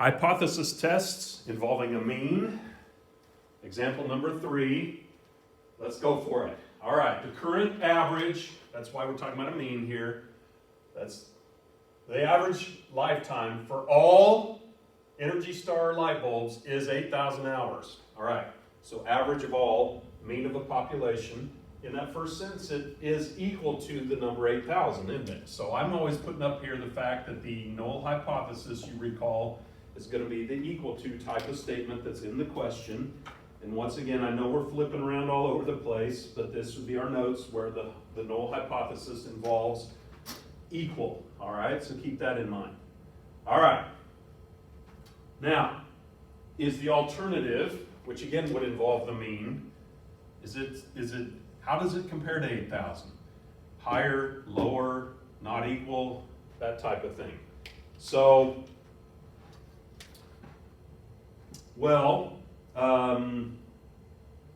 Hypothesis tests involving a mean. Example number 3. Let's go for it. All right, the current average, that's why we're talking about a mean here. That's the average lifetime for all Energy Star light bulbs is 8,000 hours. All right, so average of all, mean of a population. In that first sentence, it is equal to the number 8,000, isn't it? So I'm always putting up here the fact that the null hypothesis, you recall, is going to be the equal to type of statement that's in the question. And once again, I know we're flipping around all over the place, but this would be our notes where the null hypothesis involves equal. All right, so keep that in mind. All right. Now, is the alternative, which again would involve the mean, how does it compare to 8,000? Higher, lower, not equal, that type of thing. So, well,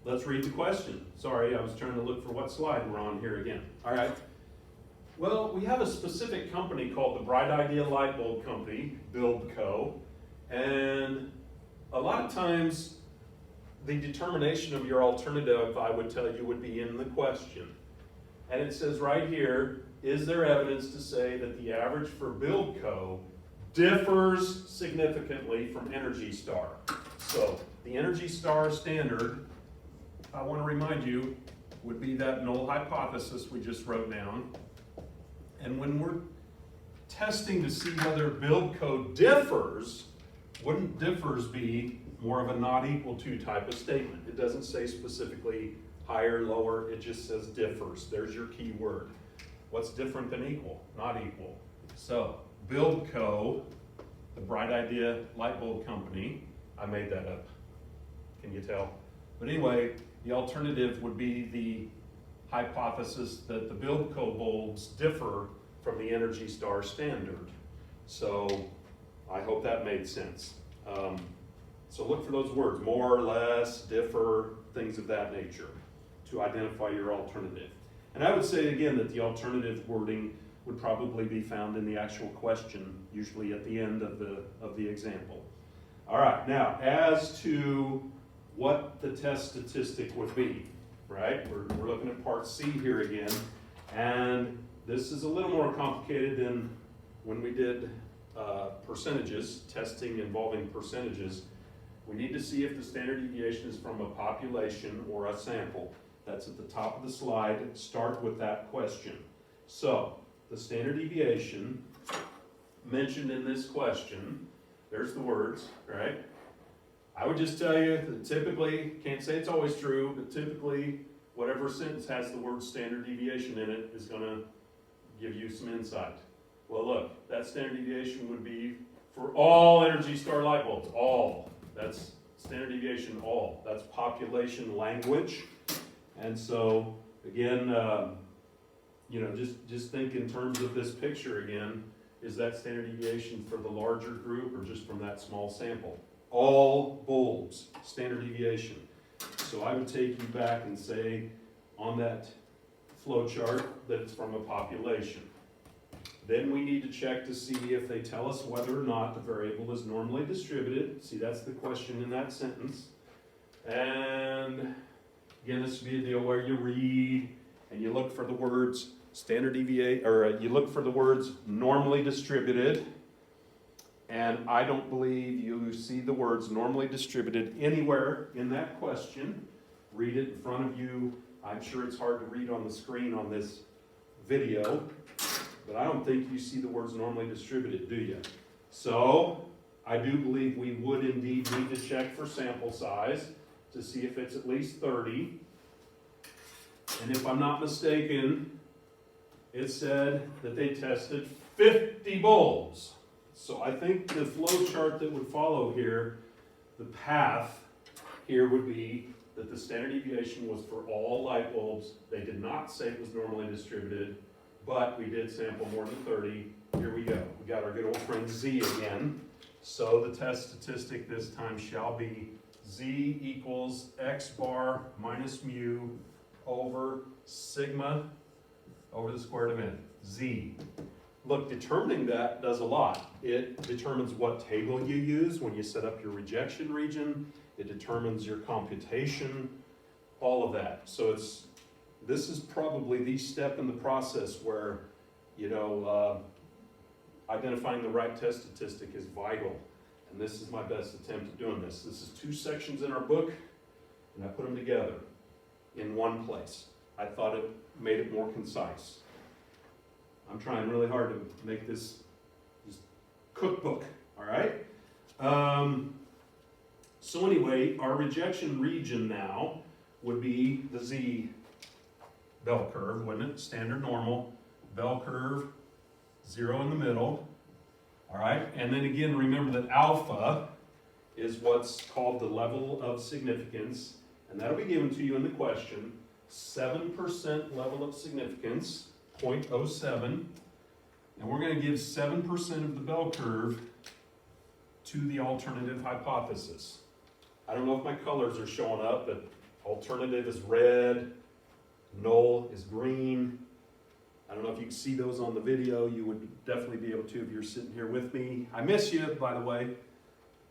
let's read the question. Sorry, I was trying to look for what slide we're on here again. All right. Well, we have a specific company called the Bright Idea Light Bulb Company, Build Co. And a lot of times, the determination of your alternative, I would tell you, would be in the question. And it says right here, is there evidence to say that the average for Build Co. differs significantly from Energy Star? So, the Energy Star standard, I want to remind you, would be that null hypothesis we just wrote down. And when we're testing to see whether Build Co. differs, wouldn't differs be more of a not equal to type of statement? It doesn't say specifically higher, lower, it just says differs. There's your key word. What's different than equal? Not equal. So, Build Co., the Bright Idea Light Bulb Company, I made that up. Can you tell? But anyway, the alternative would be the hypothesis that the Build Co. bulbs differ from the Energy Star standard. So, I hope that made sense. So look for those words, more or less, differ, things of that nature, to identify your alternative. And I would say again that the alternative wording would probably be found in the actual question, usually at the end of the example. All right, now as to what the test statistic would be, right? We're looking at part C here again, and this is a little more complicated than when we did percentages, testing involving percentages. We need to see if the standard deviation is from a population or a sample. That's at the top of the slide. Start with that question. So, the standard deviation mentioned in this question, there's the words, right? I would just tell you that typically, can't say it's always true, but typically, whatever sentence has the word standard deviation in it is going to give you some insight. Well, look, that standard deviation would be for all Energy Star light bulbs, all. That's standard deviation, all. That's population language. And so, again, just think in terms of this picture again. Is that standard deviation for the larger group or just from that small sample? All bulbs, standard deviation. So I would take you back and say on that flow chart that it's from a population. Then we need to check to see if they tell us whether or not the variable is normally distributed. See, that's the question in that sentence. And again, this would be a deal where you read and you look for the words standard deviate, or you look for the words normally distributed. And I don't believe you see the words normally distributed anywhere in that question. Read it in front of you. I'm sure it's hard to read on the screen on this video, but I don't think you see the words normally distributed, do you? So, I do believe we would indeed need to check for sample size to see if it's at least 30. And if I'm not mistaken, it said that they tested 50 bulbs. So I think the flow chart that would follow here, the path here would be that the standard deviation was for all light bulbs. They did not say it was normally distributed, but we did sample more than 30. Here we go. We got our good old friend Z again. So the test statistic this time shall be Z equals X bar minus mu over sigma over the square root of n. Z. look, determining that does a lot. It determines what table you use when you set up your rejection region. It determines your computation, all of that. So this is probably the step in the process where, identifying the right test statistic is vital. And this is my best attempt at doing this. This is 2 sections in our book, and I put them together in one place. I thought it made it more concise. I'm trying really hard to make this cookbook, all right? So anyway, our rejection region now would be the Z bell curve, wouldn't it? Standard normal, bell curve, 0 in the middle, all right? And then again, remember that alpha is what's called the level of significance, and that'll be given to you in the question. 7% level of significance, 0.07, and we're going to give 7% of the bell curve to the alternative hypothesis. I don't know if my colors are showing up, but alternative is red, null is green. I don't know if you can see those on the video. You would definitely be able to if you're sitting here with me. I miss you, by the way.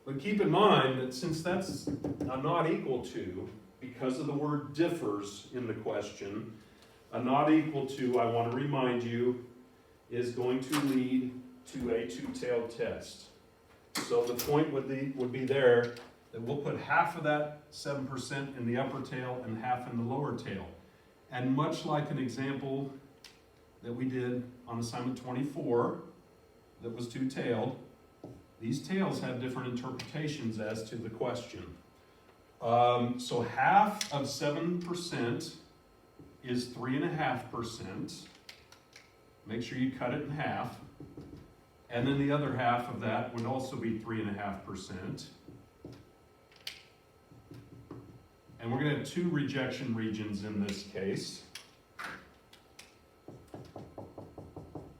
But keep in mind that since that's a not equal to, because of the word differs in the question, a not equal to, I want to remind you, is going to lead to a two-tailed test. So the point would be there that we'll put half of that 7% in the upper tail and half in the lower tail. And much like an example that we did on assignment 24 that was two-tailed, these tails have different interpretations as to the question. So half of 7% is 3.5%. Make sure you cut it in half. And then the other half of that would also be 3.5%. And we're going to have 2 rejection regions in this case.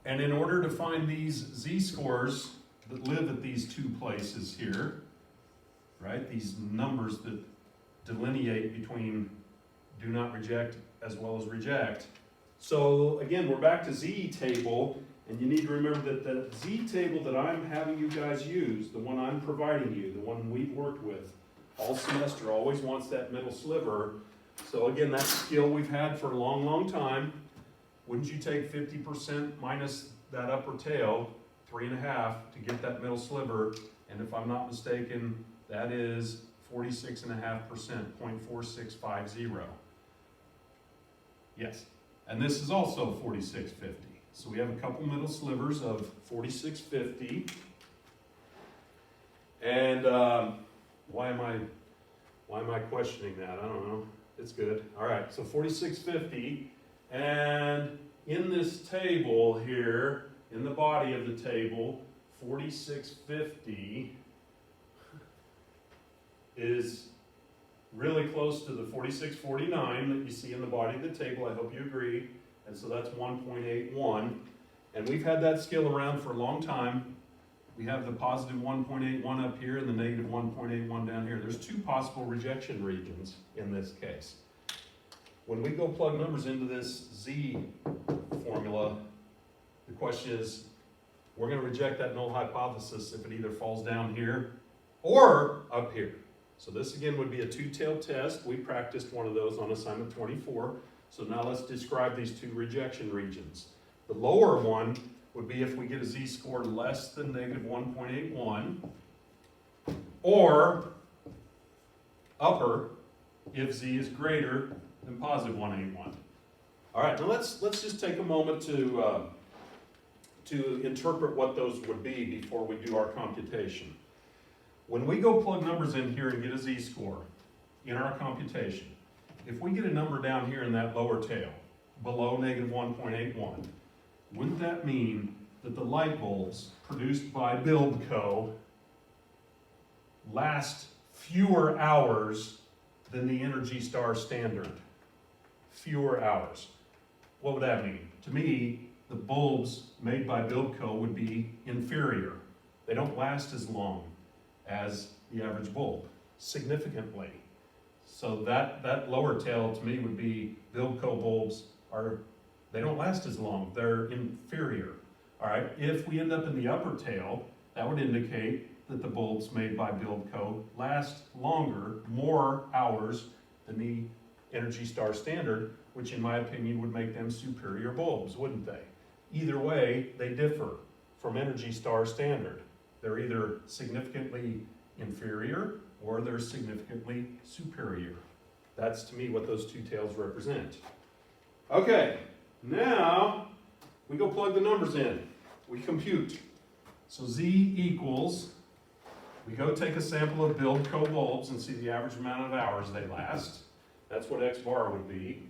And in order to find these z-scores that live at these 2 places here, right, these numbers that delineate between do not reject as well as reject. So again, we're back to Z table, and you need to remember that the Z table that I'm having you guys use, the one I'm providing you, the one we've worked with all semester, always wants that middle sliver. So again, that skill we've had for a long, long time. Wouldn't you take 50% minus that upper tail, 3.5, to get that middle sliver? And if I'm not mistaken, that is 46.5%, 0.4650. Yes, and this is also 4650. So we have a couple middle slivers of 4650. And why am I questioning that? I don't know. It's good. All right, so 4650. And in this table here, in the body of the table, 4650 is really close to the 4649 that you see in the body of the table. I hope you agree. And so that's 1.81. And we've had that skill around for a long time. We have the positive 1.81 up here and the negative 1.81 down here. There's 2 possible rejection regions in this case. When we go plug numbers into this Z formula, the question is, we're going to reject that null hypothesis if it either falls down here or up here. So this again would be a two-tailed test. We practiced one of those on assignment 24. So now let's describe these 2 rejection regions. The lower one would be if we get a z-score less than negative 1.81, or upper if z is greater than positive 181. All right, now let's just take a moment to interpret what those would be before we do our computation. When we go plug numbers in here and get a z-score in our computation, if we get a number down here in that lower tail, below negative 1.81, wouldn't that mean that the light bulbs produced by BuildCo last fewer hours than the Energy Star standard? Fewer hours. What would that mean? To me, the bulbs made by BuildCo would be inferior. They don't last as long as the average bulb, significantly. So that lower tail to me would be BuildCo bulbs they don't last as long, they're inferior. All right, if we end up in the upper tail, that would indicate that the bulbs made by BuildCo last longer, more hours than the Energy Star standard, which in my opinion would make them superior bulbs, wouldn't they? Either way, they differ from Energy Star standard. They're either significantly inferior or they're significantly superior. That's to me what those two tails represent. Okay, now we go plug the numbers in. We compute. So Z equals, we go take a sample of BuildCo bulbs and see the average amount of hours they last. That's what X bar would be.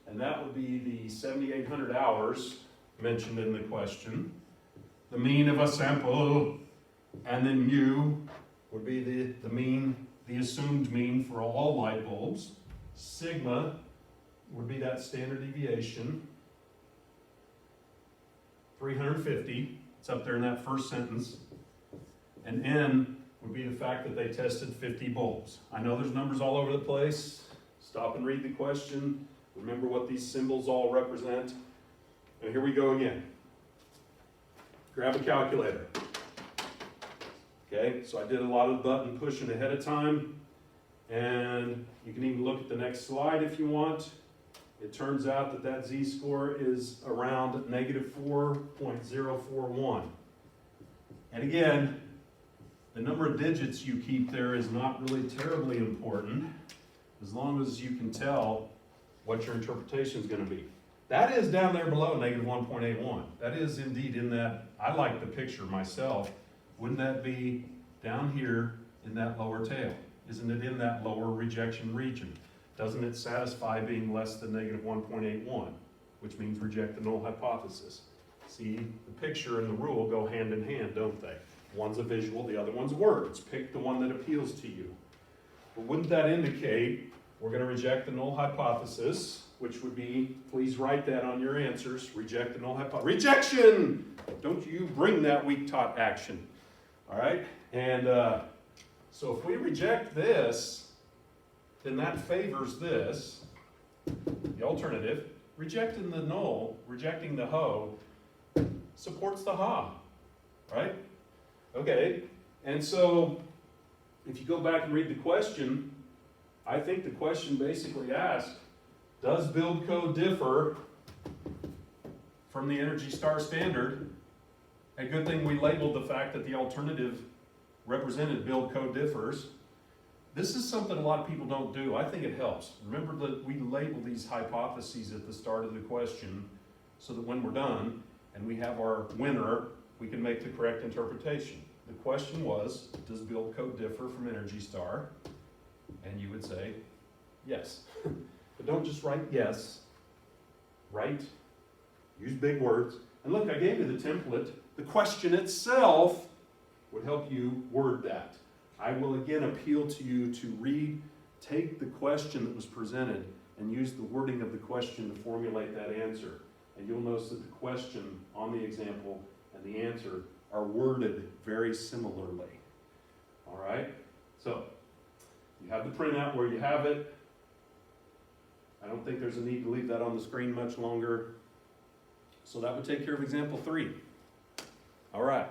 And that would be the 7,800 hours mentioned in the question. The mean of a sample, and then mu would be the mean, the assumed mean for all light bulbs. Sigma would be that standard deviation. 350, it's up there in that first sentence. And N would be the fact that they tested 50 bulbs. I know there's numbers all over the place. Stop and read the question. Remember what these symbols all represent. And here we go again. Grab a calculator. Okay, so I did a lot of button pushing ahead of time. And you can even look at the next slide if you want. It turns out that that z-score is around negative 4.041. And again, the number of digits you keep there is not really terribly important, as long as you can tell what your interpretation is going to be. That is down there below negative 1.81. That is indeed in that, I like the picture myself. Wouldn't that be down here in that lower tail? Isn't it in that lower rejection region? Doesn't it satisfy being less than negative 1.81, which means reject the null hypothesis? See, the picture and the rule go hand in hand, don't they? One's a visual, the other one's words. Pick the one that appeals to you. But wouldn't that indicate we're going to reject the null hypothesis, which would be, please write that on your answers, reject the null hypothesis. Rejection! Don't you bring that weak-taught action. All right? And so if we reject this, then that favors this, the alternative. Rejecting the null, rejecting the ho, supports the ha, right? Okay, and so if you go back and read the question, I think the question basically asked, does BuildCo differ from the Energy Star standard? A good thing we labeled the fact that the alternative represented BuildCo differs. This is something a lot of people don't do. I think it helps. Remember that we label these hypotheses at the start of the question so that when we're done and we have our winner, we can make the correct interpretation. The question was, does BuildCo differ from Energy Star? And you would say, yes. But don't just write yes. Write, use big words. And look, I gave you the template. The question itself would help you word that. I will again appeal to you to take the question that was presented and use the wording of the question to formulate that answer. And you'll notice that the question on the example and the answer are worded very similarly. All right? So, you have the printout where you have it. I don't think there's a need to leave that on the screen much longer. So that would take care of example 3. All right.